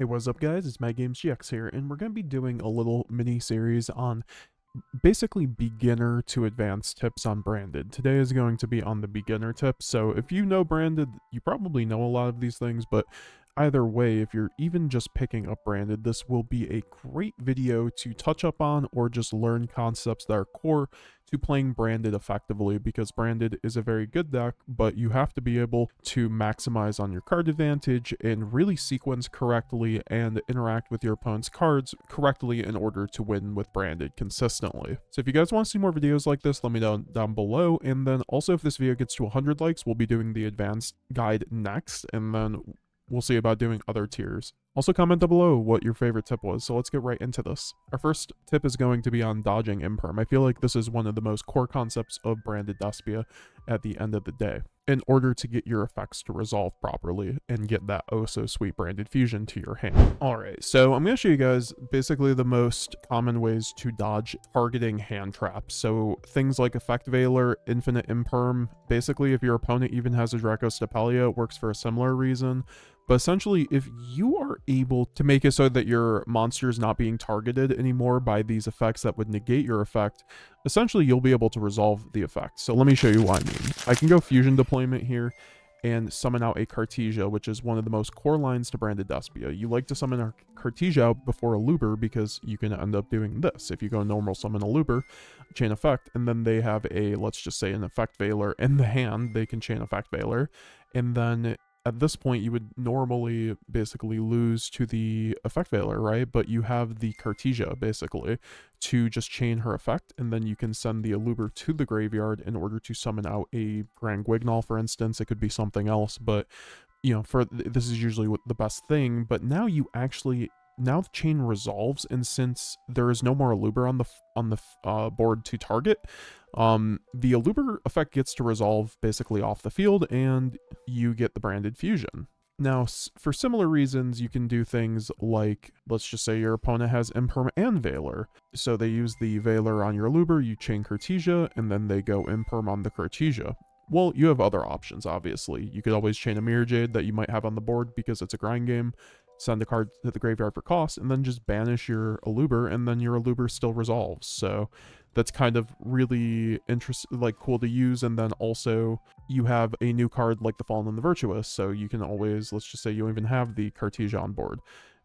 Hey, what's up guys? It's MadGamesGX here, and we're going to be doing a little mini-series on basically beginner to advanced tips on Branded. Today is going to be on the beginner tips, so if you know Branded, you probably know a lot of these things, but either way, if you're even just picking up Branded, this will be a great video to touch up on or just learn concepts that are core to playing Branded effectively, because Branded is a very good deck, but you have to be able to maximize on your card advantage and really sequence correctly and interact with your opponent's cards correctly in order to win with Branded consistently. So if you guys want to see more videos like this, let me know down below, and then also if this video gets to 100 likes, we'll be doing the advanced guide next, and then we'll see about doing other tiers. Also comment down below what your favorite tip was, so let's get right into this. Our first tip is going to be on dodging imperm. I feel like this is one of the most core concepts of Branded Despia at the end of the day, in order to get your effects to resolve properly and get that oh so sweet Branded fusion to your hand. Alright, so I'm going to show you guys basically the most common ways to dodge targeting hand traps. So things like Effect Veiler, Infinite Imperm, basically if your opponent even has a Draco Stapelia, it works for a similar reason. But essentially, if you are able to make it so that your monster is not being targeted anymore by these effects that would negate your effect, essentially you'll be able to resolve the effect. So let me show you what I mean. I can go Fusion Deployment here and summon out a Cartesia, which is one of the most core lines to Branded Despia. You like to summon a Cartesia out before a Luber because you can end up doing this. If you go normal summon a Luber, chain effect, and then they have a, let's just say, an Effect Veiler in the hand, they can chain Effect Veiler, and then at this point, you would normally basically lose to the Effect Veiler, right? But you have the Cartesia, basically, to just chain her effect, and then you can send the Aluber to the graveyard in order to summon out a Grand Guignol, for instance. It could be something else, but, you know, this is usually the best thing. But now you actually... Now the chain resolves, and since there is no more Aluber on the board to target, the Aluber effect gets to resolve basically off the field, and you get the Branded fusion. Now, for similar reasons, you can do things like, let's just say your opponent has Imperm and Veiler. So they use the Veiler on your Aluber, you chain Cartesia, and then they go Imperm on the Cartesia. Well, you have other options, obviously. You could always chain a Mirror Jade that you might have on the board because it's a grind game, send a card to the graveyard for cost, and then just banish your Aluber, and then your Aluber still resolves. So that's kind of really cool to use. And then also you have a new card like the Fallen and the Virtuous, so you can always, let's just say you even have the Cartesia on board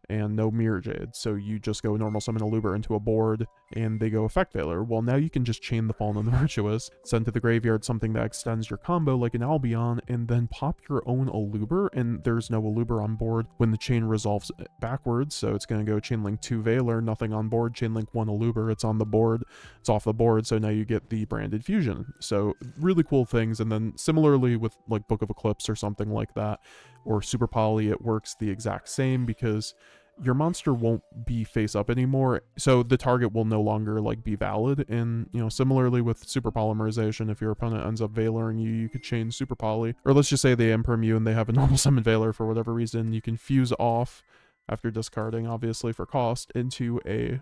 and no Mirror Jade, so you just go normal summon Aluber into a board and they go Effect Veiler. Well, now you can just chain the Fallen and the Virtuous, send to the graveyard something that extends your combo like an Albion, and then pop your own Aluber, and there's no Aluber on board when the chain resolves backwards, so it's going to go chain link 2 Veiler, nothing on board, chain link 1 Aluber, it's on the board, it's off the board, so now you get the Branded fusion. So really cool things. And then similarly with like Book of Eclipse or something like that, or Super Poly, it works the exact same because your monster won't be face up anymore, so the target will no longer like be valid. And you know, similarly with Super Polymerization, if your opponent ends up Veiling you, you could chain Super Poly, or let's just say they Imperm you and they have a normal summon Veiler for whatever reason, you can fuse off after discarding, obviously for cost, into a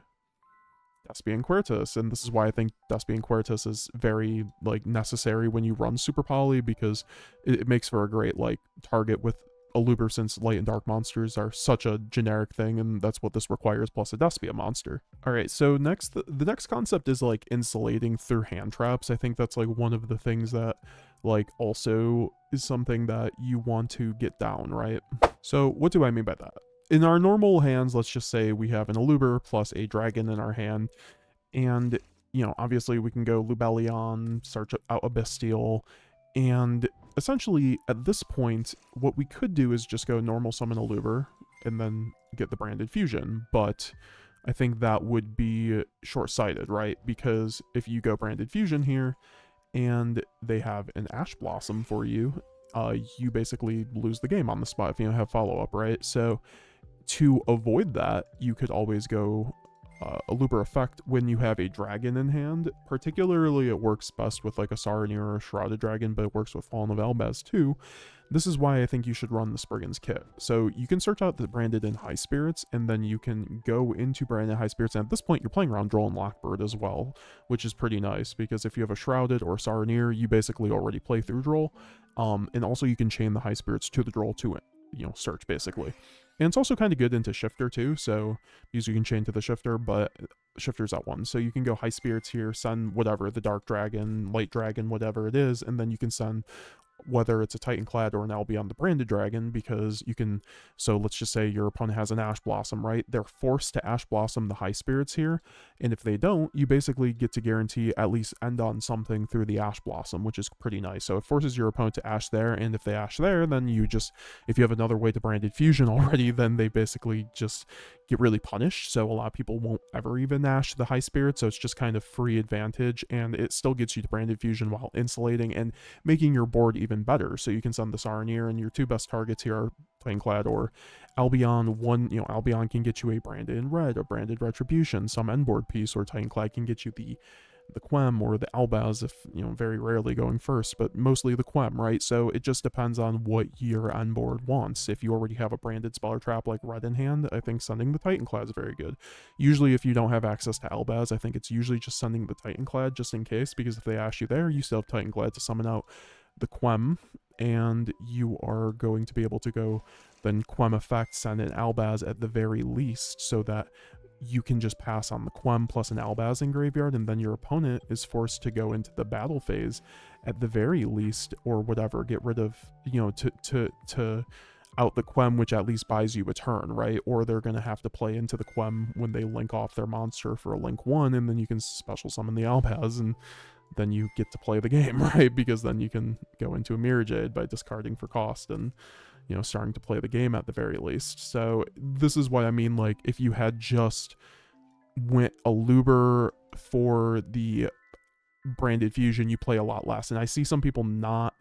Despian Quertus. And this is why I think Despian Quertus is very like necessary when you run Super Poly, because it makes for a great like target with Aluber, since light and dark monsters are such a generic thing, and that's what this requires, plus a Despia monster. Alright, so next, the next concept is like insulating through hand traps. I think that's like one of the things that like also is something that you want to get down, right? So what do I mean by that? In our normal hands, let's just say we have an Aluber plus a dragon in our hand, and you know, obviously we can go Lubellion, search out a Bestial, and essentially at this point what we could do is just go normal summon Aluber and then get the Branded fusion. But I think that would be short-sighted, right? Because if you go Branded fusion here and they have an Ash Blossom for you, you basically lose the game on the spot if you don't have follow-up, right? So to avoid that, you could always go Aluber effect when you have a dragon in hand. Particularly it works best with like a Saronir or a Shrouded Dragon, but it works with Fallen of Elbaz too. This is why I think you should run the Spriggan's Kit. So you can search out the Branded and High Spirits, and then you can go into Branded and High Spirits, and at this point you're playing around Droll and Lockbird as well, which is pretty nice, because if you have a Shrouded or Saronir, you basically already play through Droll. And also you can chain the High Spirits to the Droll too search basically. And it's also kind of good into shifter too, so because you can chain to the shifter, but shifter's at 1. So you can go high spirits here, send whatever, the dark dragon, light dragon, whatever it is, and then you can send whether it's a Titanclad or an Albion the Branded Dragon, because you can, so let's just say your opponent has an Ash Blossom, right? They're forced to Ash Blossom the high spirits here, and if they don't, you basically get to guarantee at least end on something through the Ash Blossom, which is pretty nice. So it forces your opponent to Ash there, and if they Ash there, then you just, if you have another way to Branded Fusion already, then they basically just get really punished. So a lot of people won't ever even Ash the high spirit, so it's just kind of free advantage, and it still gets you to Branded Fusion while insulating and making your board even better. So you can send the Saronir, and your 2 best targets here are Titanclad or Albion. Albion can get you a Branded Red, a Branded Retribution, some endboard piece, or Titanclad can get you the Quem or the Albaz, if very rarely going first, but mostly the Quem, right? So it just depends on what your endboard wants. If you already have a branded spell or trap like Red in hand, I think sending the Titanclad is very good. Usually if you don't have access to Albaz, I think it's usually just sending the Titanclad just in case, because if they ask you there, you still have Titanclad to summon out the Quem, and you are going to be able to go then Quem effect, send an Albaz at the very least, so that you can just pass on the Quem plus an Albaz in graveyard, and then your opponent is forced to go into the battle phase at the very least, or whatever, get rid of, to out the Quem, which at least buys you a turn, right? Or they're going to have to play into the Quem when they link off their monster for a link 1, and then you can special summon the Albaz, and then you get to play the game, right? Because then you can go into a Mirror Jade by discarding for cost and starting to play the game at the very least. So this is what I mean, like, if you had just went a Luber for the Branded Fusion, you play a lot less. And I see some people not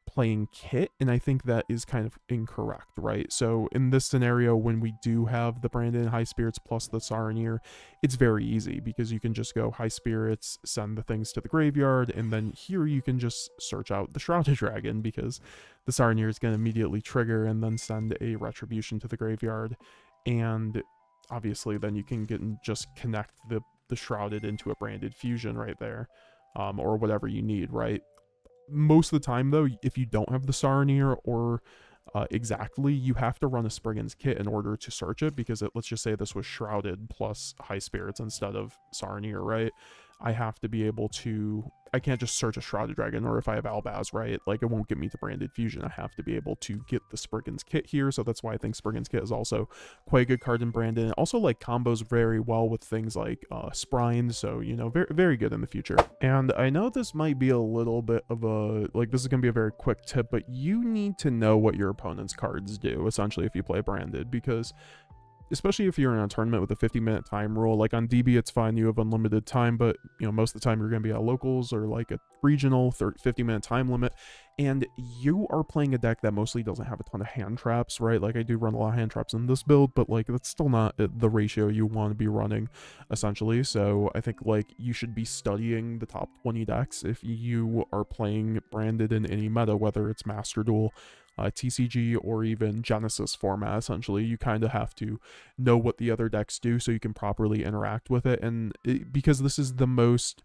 playing Kit, and I think that is kind of incorrect, right? So in this scenario, when we do have the Branded High Spirits plus the Saronir, it's very easy, because you can just go High Spirits, send the things to the graveyard, and then here you can just search out the Shrouded Dragon, because the Saronir is going to immediately trigger and then send a Retribution to the graveyard, and obviously then you can get and just connect the Shrouded into a Branded Fusion right there, or whatever you need, right? Most of the time, though, if you don't have the Saronir or exactly, you have to run a Spriggan's Kit in order to search it, because let's just say this was Shrouded plus High Spirits instead of Saronir, right? I have to be able to, I can't just search a Shrouded Dragon, or if I have Albaz, right? Like, it won't get me to Branded Fusion. I have to be able to get the Spriggan's Kit here, so that's why I think Spriggan's Kit is also quite a good card in Branded. It also, like, combos very well with things like Sprine, so, very, very good in the future. And I know this might be a little bit of a, like, this is going to be a very quick tip, but you need to know what your opponent's cards do, essentially, if you play Branded, because especially if you're in a tournament with a 50-minute time rule, like on DB, it's fine, you have unlimited time, but most of the time you're going to be at locals or like a regional 50-minute time limit, and you are playing a deck that mostly doesn't have a ton of hand traps, right? Like, I do run a lot of hand traps in this build, but like, that's still not the ratio you want to be running, essentially. So I think, like, you should be studying the top 20 decks if you are playing Branded in any meta, whether it's Master Duel, TCG, or even Genesis format. Essentially, you kind of have to know what the other decks do so you can properly interact with it. And because this is the most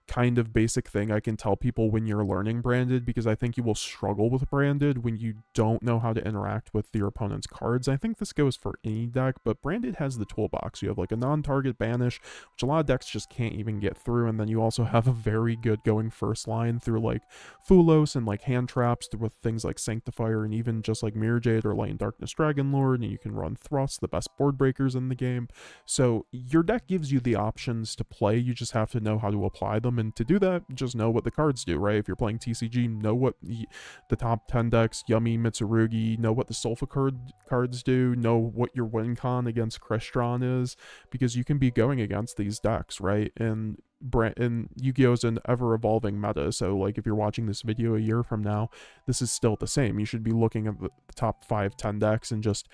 kind of basic thing I can tell people when you're learning Branded, because I think you will struggle with Branded when you don't know how to interact with your opponent's cards. I think this goes for any deck, but Branded has the toolbox. You have like a non-target banish, which a lot of decks just can't even get through, and then you also have a very good going first line through like Fulos and like hand traps with things like Sanctifier, and even just like Mirror Jade or Light and Darkness Dragonlord, and you can run Thrust, the best board breakers in the game. So your deck gives you the options to play, you just have to know how to apply them. And to do that, just know what the cards do, right? If you're playing TCG, know what the top 10 decks, Yummy, Mitsurugi, know what the Sulfa cards do, know what your win con against Crystron is, because you can be going against these decks, right? And Yu-Gi-Oh! Is an ever-evolving meta, so like, if you're watching this video a year from now, this is still the same. You should be looking at the top 5-10 decks and just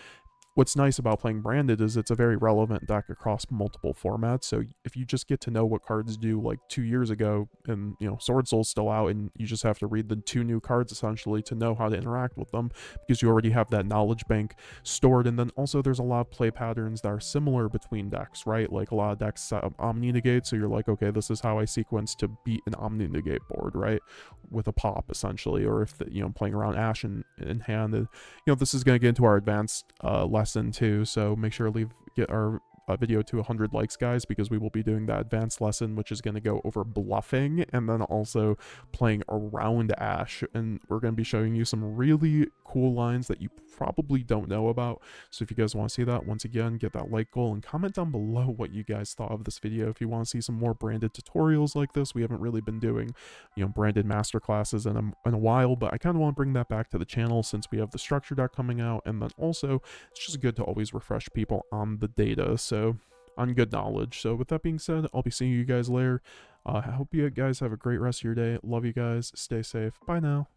what's nice about playing branded is it's a very relevant deck across multiple formats. So if you just get to know what cards do like 2 years ago, and Sword Soul's still out, and you just have to read the 2 new cards essentially to know how to interact with them, because you already have that knowledge bank stored. And then also there's a lot of play patterns that are similar between decks, right? Like a lot of decks set up Omni Negate, so you're like, okay, this is how I sequence to beat an Omni Negate board, right? With a pop essentially. Or if playing around Ash in hand, and this is going to get into our advanced lesson too, so make sure to get our video to 100 likes, guys, because we will be doing that advanced lesson, which is going to go over bluffing and then also playing around Ash. And we're going to be showing you some really cool lines that you probably don't know about. So if you guys want to see that, once again, get that like goal and comment down below what you guys thought of this video. If you want to see some more branded tutorials like this, we haven't really been doing branded masterclasses in a while, but I kind of want to bring that back to the channel since we have the structure deck coming out. And then also it's just good to always refresh people on the data, so on good knowledge. So with that being said, I'll be seeing you guys later. I hope you guys have a great rest of your day. Love you guys. Stay safe. Bye now.